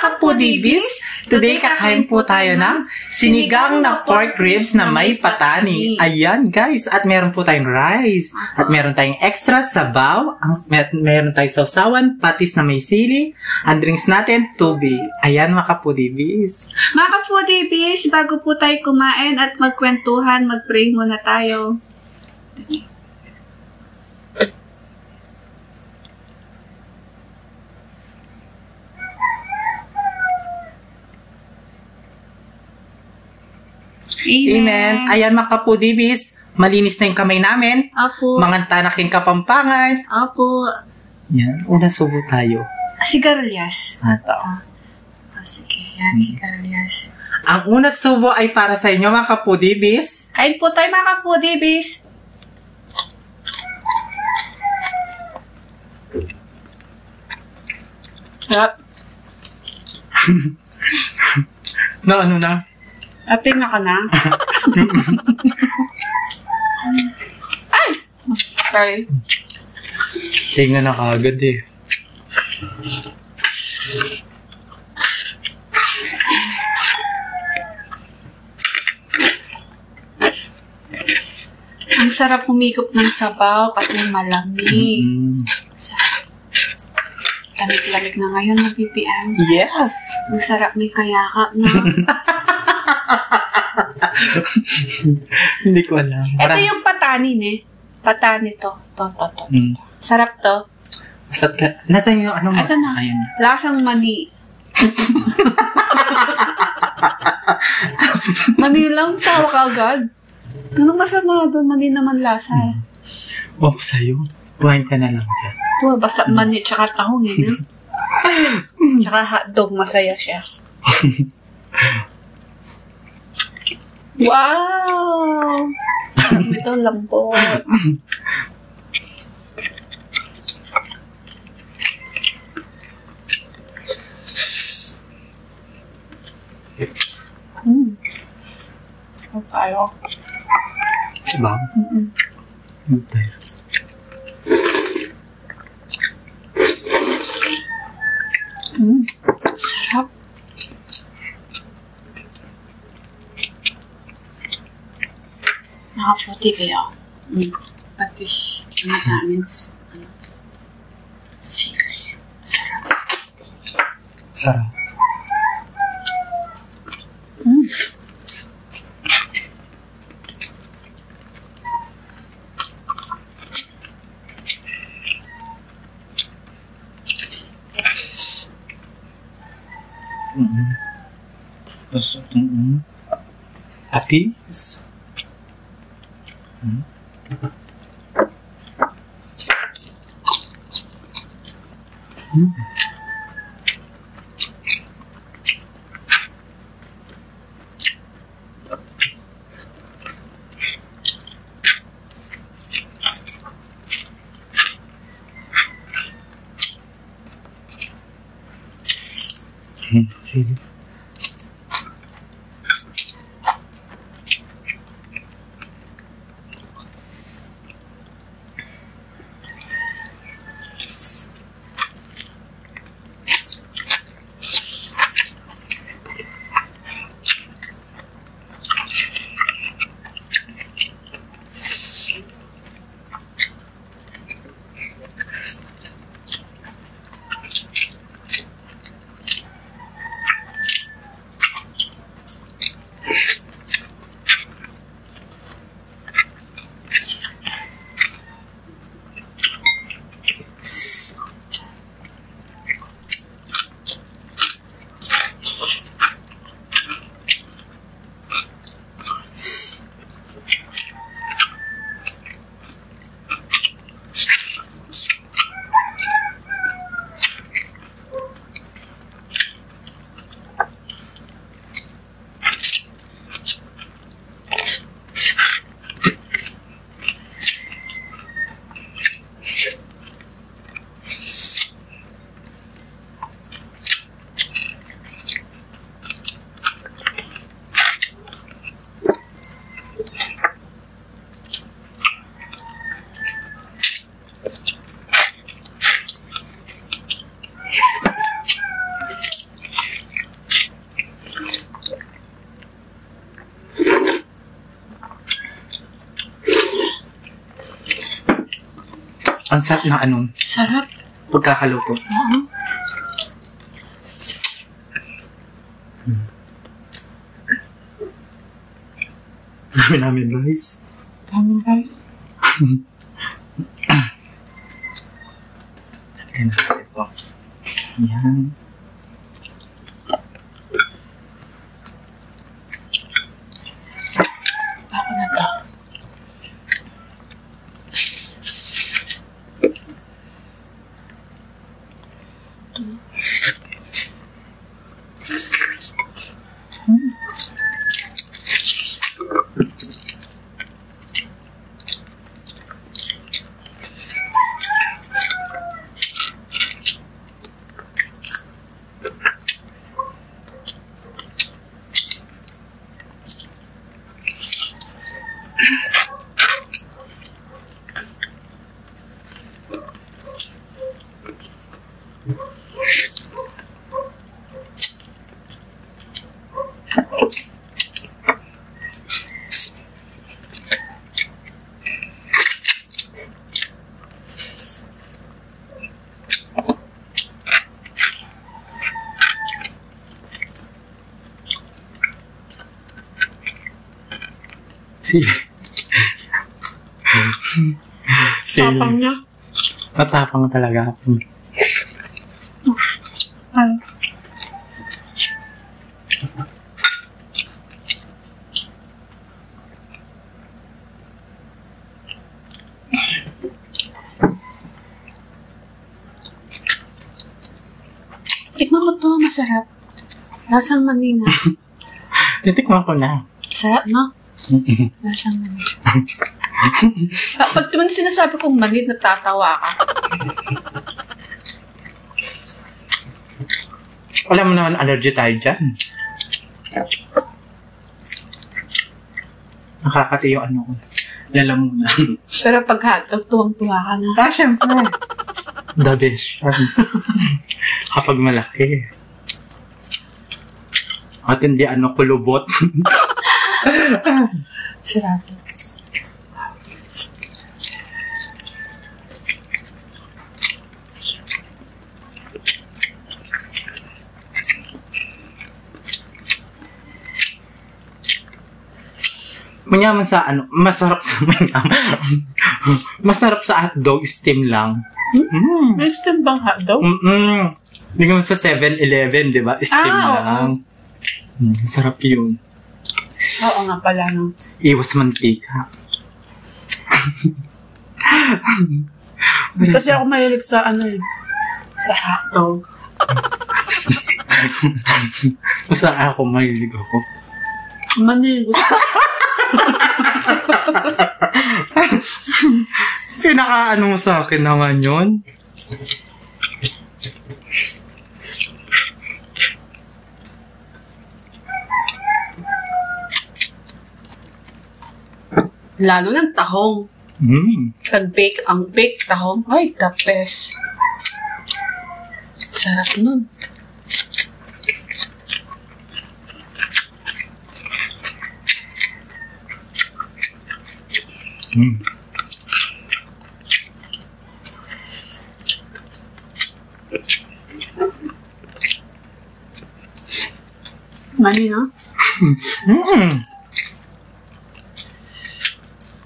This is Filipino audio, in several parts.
kapudibis! Today kakain po tayo ng sinigang na pork ribs na may patani. Ayan guys, at meron po tayong rice. At meron tayong extra sabaw. Meron tayong sausawan, patis na may sili. Ang drinks natin, tubig. Ayan mga kapudibis. Mga kapudibis, bago po tayo kumain at magkwentuhan, mag-pray muna tayo. Amen. Ayan mga kapudibis, malinis na yung kamay namin. Apo. Mga tanaking kapampangan. Apo. Yan, una subo tayo. Sigarilyas. Ito. Sige, yan, sigarilyas. Ang una subo ay para sa inyo mga kapudibis. Kain po tayo mga kapudibis. Harap. No, ano na? Atin na ka na. Ay! Sorry. Tingnan na kagad eh. Ang sarap humigop ng sabaw kasi malamig. Lamig-lamig na ngayon, nabibian. Yes! Ang sarap may kayakap, no? Hindi ko alam. Ito yung patanin eh. Patani to. To. Sarap to. Nasaan yung ano Ito na. masasayan? Lasang mani. Mani lang, tawa ka agad. Anong masama doon? Mani naman lasa. Oh, sa'yo. Buhayin ka na lang dyan. Tuwa, basta mani tsaka tahong eh. Tsaka hotdog, masaya siya. Wow! Ito lambot. Tayo. Sabaw? Tayo. Sarap. Nakaputi kayo. Patis. Ano namin? Sili. Sarap. Sarap. Tapos, patis. Sili. Ang sarap na ano, Sarap. pagkakaluto. Oo. Dami namin rice. Daming rice. Lagyan natin ito. Yan. Ako na to. Sili. Tapang niya. Matapang talaga ako. Ano? Tikman ko to, masarap. Lasang maninga. Titikman ko na. Sarap, no? Lasang maninga. Pag naman sinasabi kong mani, natatawa ka. Alam mo naman, allergy tayo dyan. Nakakati yung ano ko. Lalamunan. Pero pag hotdog, tuwang-tuwa ka na. Ah, syempre. The best yan. Kapag malaki. At hindi ano, kulubot. Sarap. Manyaman sa ano, masarap sa masarap sa hotdog, steam lang. May steam bang hotdog? Hindi mo sa 7-Eleven, di ba? Steam lang. Sarap yun. Oo nga pala, no? Iwas mantika. Kasi ako mahilig sa ano eh. Sa hotdog. Basta ako, mahilig ako. Manilig. Pinaka-ano mo sa akin naman yun? Lalo ng tahong. Pag-bake, ang bake tahong. Ay, the best. Sarap nun. Mani, no?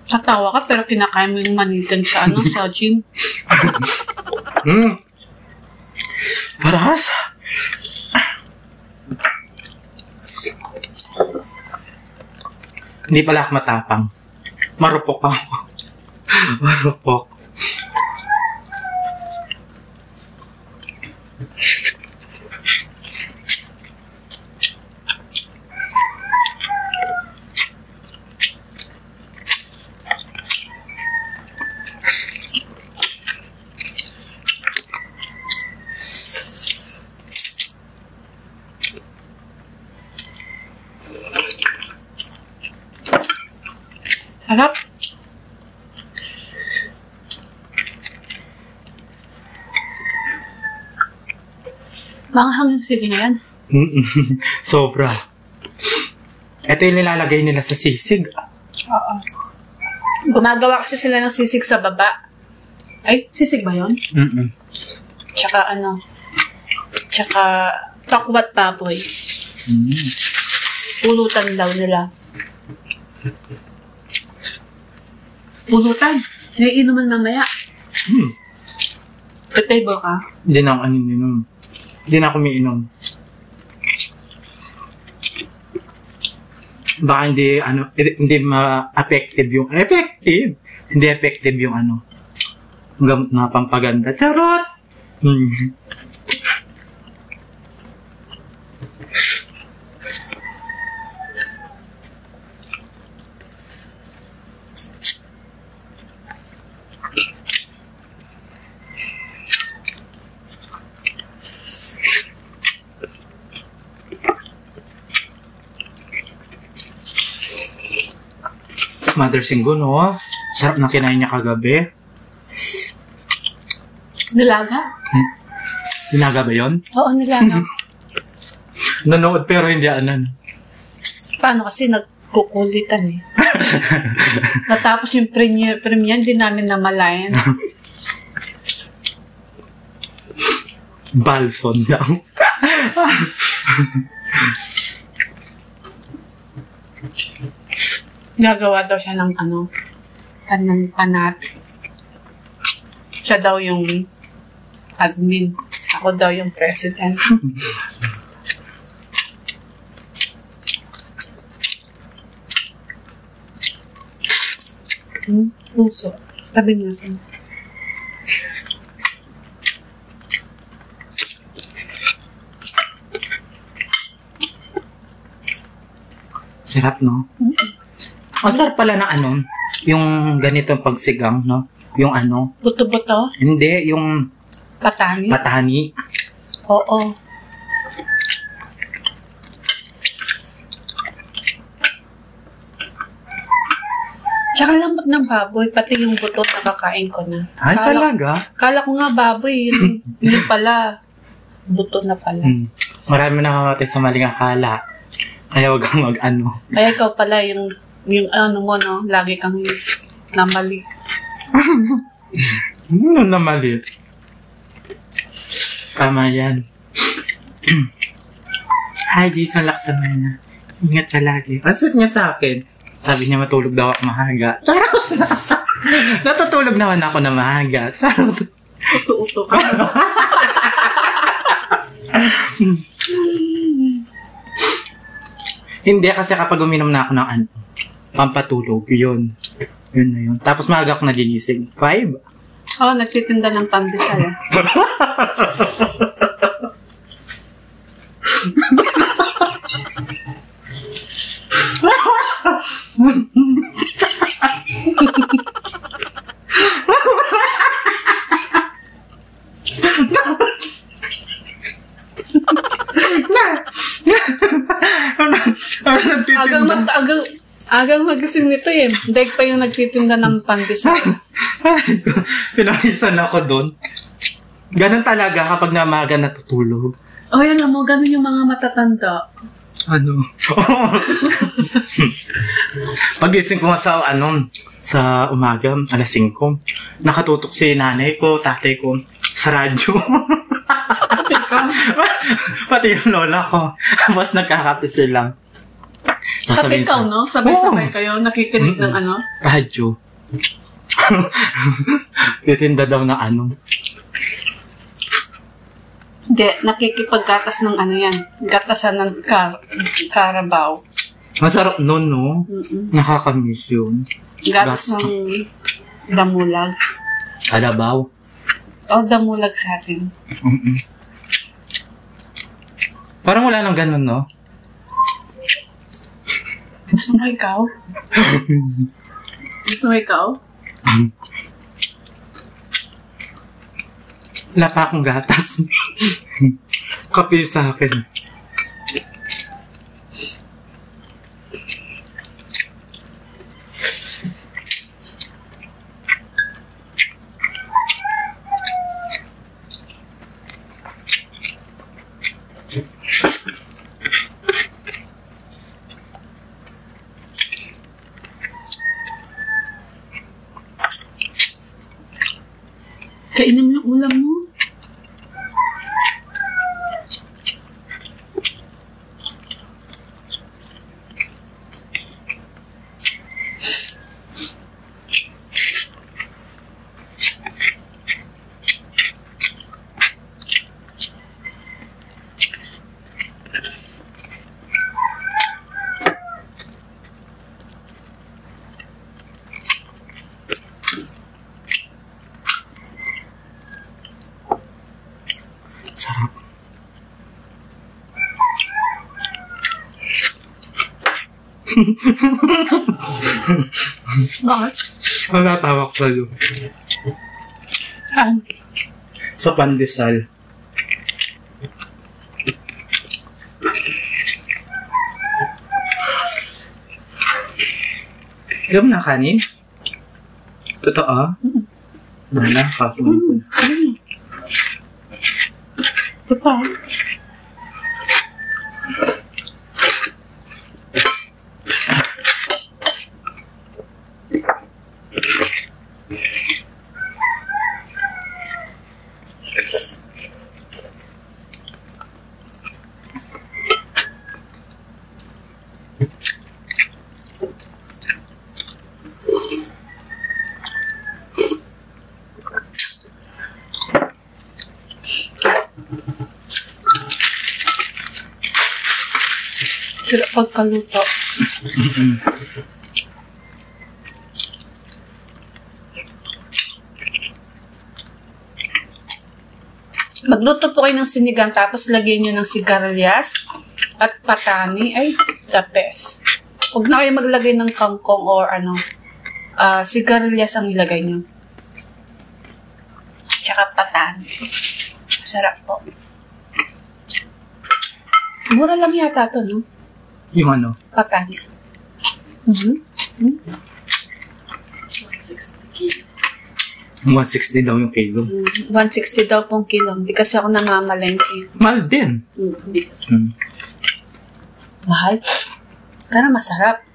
Tatawa ka pero kinakain mo yung manigan sa ano, sa gym. Parahas. Hindi pala ako matapang. Marupok ako. Marupok. Sarap. Manghang yung sili na yan. Sobra. Ito yung nilalagay nila sa sisig. Oo. Gumagawa kasi sila ng sisig sa baba. Ay, sisig ba yun? Tsaka tsaka takwat baboy. Pulutan daw nila. Pulutan? May inuman mamaya. Tataybo ka? Hindi na ako ininom. Hindi na ako umiinom. Baka hindi ma-effective yung Hindi effective yung gamot na pampaganda. Charot! Mother Singgo, no? Sarap na kinain niya kagabi. Nilaga? Nilaga ba yun? Oo, nilaga. Nanood pero hindi Paano kasi nagkukulitan eh. Natapos yung premiere, hindi namin namalayan. Balson daw. Gagawa daw siya ng panat. Siya daw yung admin. Ako daw yung president. Puso. Sabi natin. Sarap, no? Ang sarap pala ng yung ganitong pagsigang, no? Yung Buto-buto? Hindi, yung Patani? patani. Oo. Tsaka lambot ng baboy, pati yung buto nakakain ko na. Ay, talaga? Kala ko nga baboy, yun pala. Buto na pala. Marami nakamatay sa maling akala. Kaya wag kang Kaya ikaw pala yung mo, no? Lagi kang namali. Namali. Tama yan. Hi, Jason Laksamana. Ingat ka lagi. Ang sweet niya sa akin. Sabi niya matulog daw ako mahaga. Charot! Natutulog naman ako na mahaga. Charot! Uto-uto ka. Hindi, kasi kapag uminom na ako ng pampatulog, yun. Yun na yun. Tapos maaga ako nagigising. 5. Oo, nagtitinda ng pandesal. Agang magising nito eh. Dahil pa yung nagtitinda ng pandesal. Pinawisan ako doon. Ganon talaga kapag namaga natutulog. Oh, yan mo, ganon yung mga matatanda. Pagising ko nga sa umaga, alas 5, nakatutok si nanay ko, tatay ko, sa radyo. Pati yung lola ko. Tapos nagkakape sila. Pati ikaw, no? Sabay-sabay kayo, nakikinig ng radyo. Titinda daw na Hindi, nakikipaggatas ng yan. Gatasan ng Carabao. Masarap nun, no? Nakakamiss yun. Gatas ng damulag. Carabao. O, damulag sa atin. Parang wala nang ganun, no? Gusto mo ikaw? Gusto mo ikaw? Wala pa akong gatas. Kape sa akin. Kainin mo yung ulam mo. Sarap. Bakit? Natawak sa'yo. Saan? Sa pandesal. Alam mo na kanin? Totoo? Wala, kasuhan ko na. Ito pa. Sila pagkaluto. Magluto po kayo ng sinigang tapos lagyan nyo ng sigarilyas at patani. Ay, the best. Huwag na kayo maglagay ng kangkong or sigarilyas ang ilagay nyo. Tsaka patani. Masarap po. Mura lang yata ito, no? Yung ano? Patani. 160 daw yung kilo. 160 daw pong kilo. Hindi kasi ako namamalengke. Mahal din. Mahal? Pero masarap.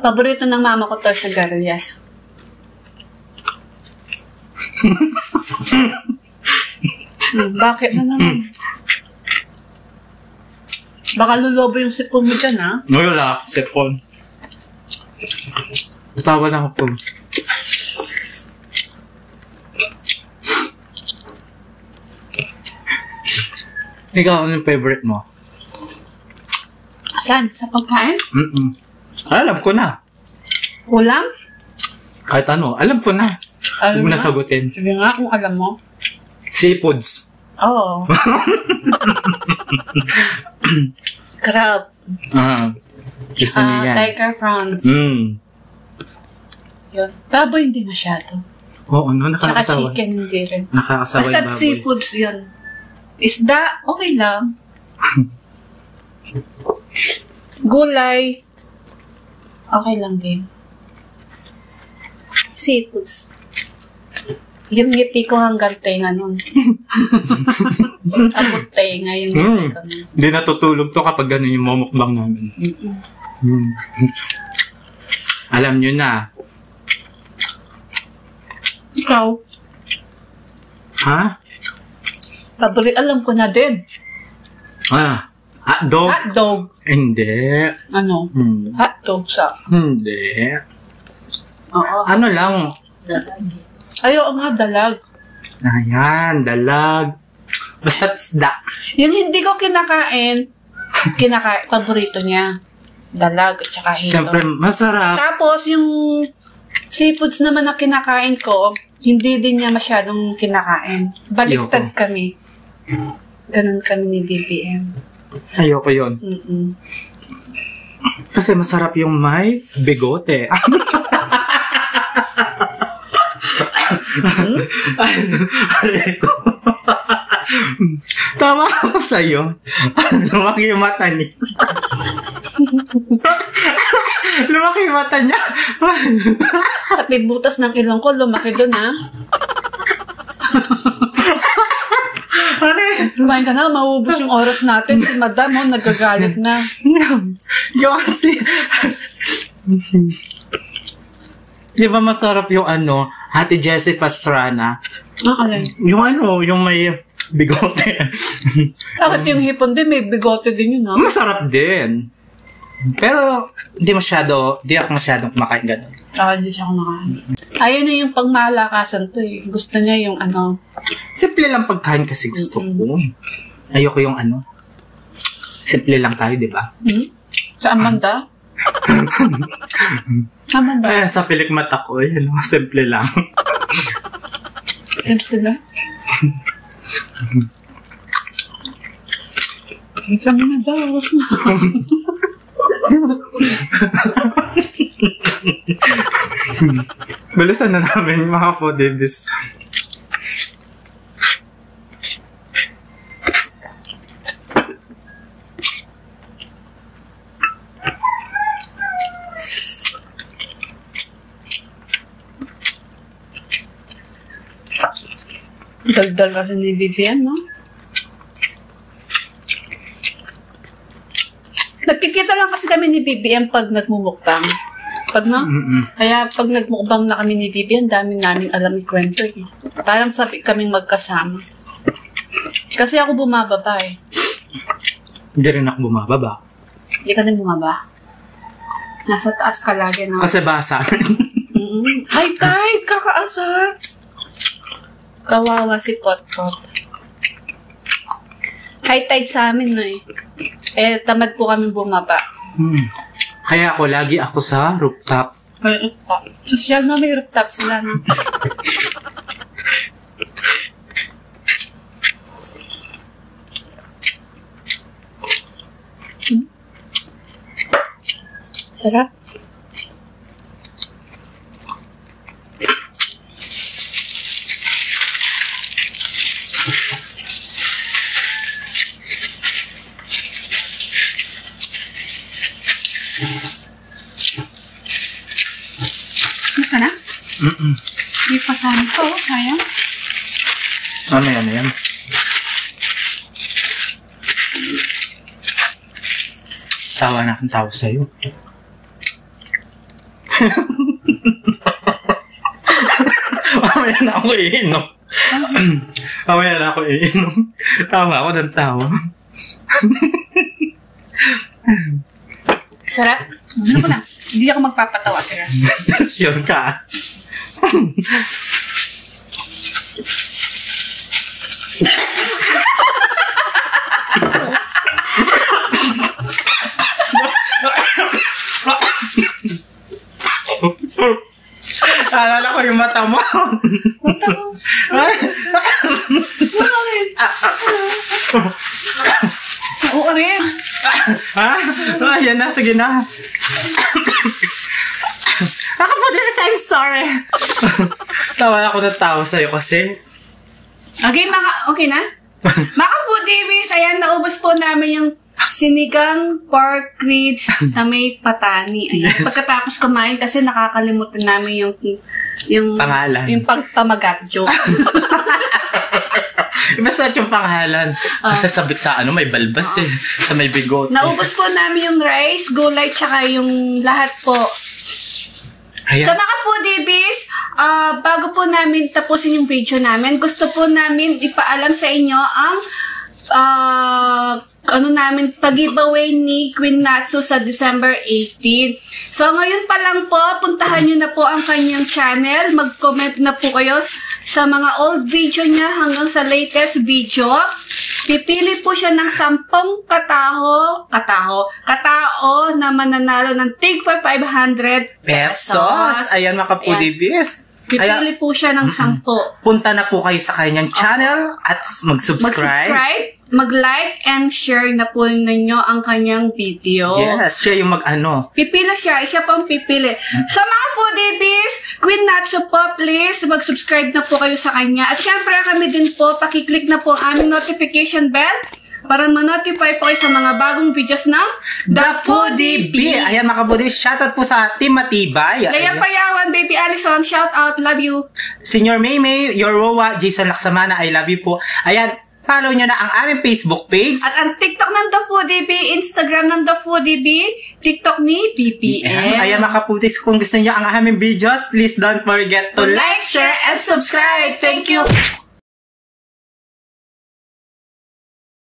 Paborito ng mama ko to sa sigarilyas. Bakit na naman? Baka lulobo yung sipon mo dyan, ha? Wala, sipon. Tawa lang ako. Ikaw, ano yung favorite mo? Saan? Sa pagkain? Alam ko na. Ulam? Kahit ano, alam ko na. Huwag mo na sagutin. Sige nga, kung alam mo. Seafoods. Oo. Crab. Gusto niya yan. Tiger prawns. Yun. Baboy hindi masyado. Oo, no, Tsaka nakakasawa. chicken hindi rin. Nakakasawa Basta yung baboy. seafoods yun. Isda, okay lang. Gulay, okay lang din. Seafoods. Yung ngiti ko hanggang tenga nun. Abot tenga yung ngiti ko nun. Hindi natutulog to kapag gano'n yung momokbang namin. Alam nyo na. Ikaw? Ha? Alam ko na din. Hotdog? Hotdog. Hindi. Ano? Hotdog sa. Hindi. Oo. Ano lang? Ayaw nga, dalag. Ayan, dalag. Basta isda. Yung hindi ko kinakain, paborito niya. Dalag at saka hito. Siyempre, masarap. Tapos, yung seafoods naman na kinakain ko, hindi din niya masyadong kinakain. Baliktad kami. Ganun kami ni BBM. Ayoko yun. Kasi masarap yung may bigote. Tama ako sa'yo. Lumaki yung mata niya. Lumaki yung mata niya. At may butas ng ilong ko, lumaki doon, ha? Kumain ka na, mauubos yung oras natin. Si madam, nagagalit na. Yung kasi, Di ba masarap yung ano, Ate Jessie Pastrana? Alin? Yung ano, yung may bigote. Bakit yung hipon din, may bigote din yun, ha? Masarap din. Pero, di ako masyadong kumakain ganun. Hindi siya kumakain. Ayun na yung pangmalakasan to eh. Gusto niya yung ano. Simple lang pagkain kasi gusto ko. Ayoko yung ano. Simple lang tayo, di ba? Sa Amanda? Amanda? Sa pilik mata ko, yun, simple lang. Simple lang? Saan na daw? Balisan na namin mga foodies. Daldal kasi ni Vivian, no? Nagkikita lang kasi kami ni Vivian pag nagmumukbang. Pag no? Kaya pag nagmukbang na kami ni Vivian, dami namin alam ikwento eh. Parang sabi kaming magkasama. Kasi ako bumababa eh. Hindi rin ako bumababa. Hindi ka rin bumaba? Nasa taas ka lagi na. Kasi basa. Hi, Tay! Kakaasa! Kawawa si Potpot. High tide sa amin, no eh. Tamad po kami bumaba. Kaya lagi ako sa rooftop. Rooftop. Social na may rooftop sila, no? Sarap. Mas ka na? Hindi pa tayo pa, sayang. Ano yan? Tawa na akong tawa sa'yo. Mamaya na ako iinom. Tawa ako ng tawa. Sarap? Ano ko na? Hindi ako magpapatawa, sir. Sure ka. Alala ko yung mata mo. Mata mo? Oo rin. Ha? Yan na, sige na. Nakaputin, I'm sorry. Tawa ako ng tawa sa'yo kasi. Okay na? Mga foodies, ayan, naubos po namin yung sinigang pork ribs na may patani. Ayan. Yes. Pagkatapos kumain kasi nakakalimutan namin yung pangalan. Yung pagpamagat joke. Basta yung pangalan. Basta sabik sa may balbas eh. Sa may bigot. Naubos po namin yung rice, gulay, tsaka yung lahat po. Ayan. Sa mga foodies, bago po namin tapusin yung video namin, gusto po namin ipaalam sa inyo ang pag-giveaway ni Queen Natsu sa December 18. So, ngayon pa lang po, puntahan nyo na po ang kanyang channel. Mag-comment na po kayo sa mga old video niya hanggang sa latest video. Pipili po siya ng 10 katao na mananalo ng tig 500 pesos. Ayan, mga kapudibis. Pipili po siya ng 10. Punta na po kayo sa kanyang channel at mag-subscribe. Mag-like and share na po ninyo ang kanyang video. Yes, siya yung Pipili siya po ang pipili. Sa mga foodies, Queen Natsu po, please, mag-subscribe na po kayo sa kanya. At syempre kami din po, pakiclick na po ang aming notification bell para ma-notify po kayo sa mga bagong videos ng The Foodie Bee. Ayan, mga kabudis, shoutout po sa Team Matibay. Leia Payawan, Baby Allison, shout out, love you. Senior Maymay, Yorowa, Jason Laksamana, I love you po. Ayan, Follow nyo na ang aming Facebook page. At ang TikTok ng The Foodie Bee, Instagram ng The Foodie Bee, TikTok ni BPM. Ayan mga kaputis, kung gusto nyo ang aming videos, please don't forget to like, share, and subscribe. Thank you!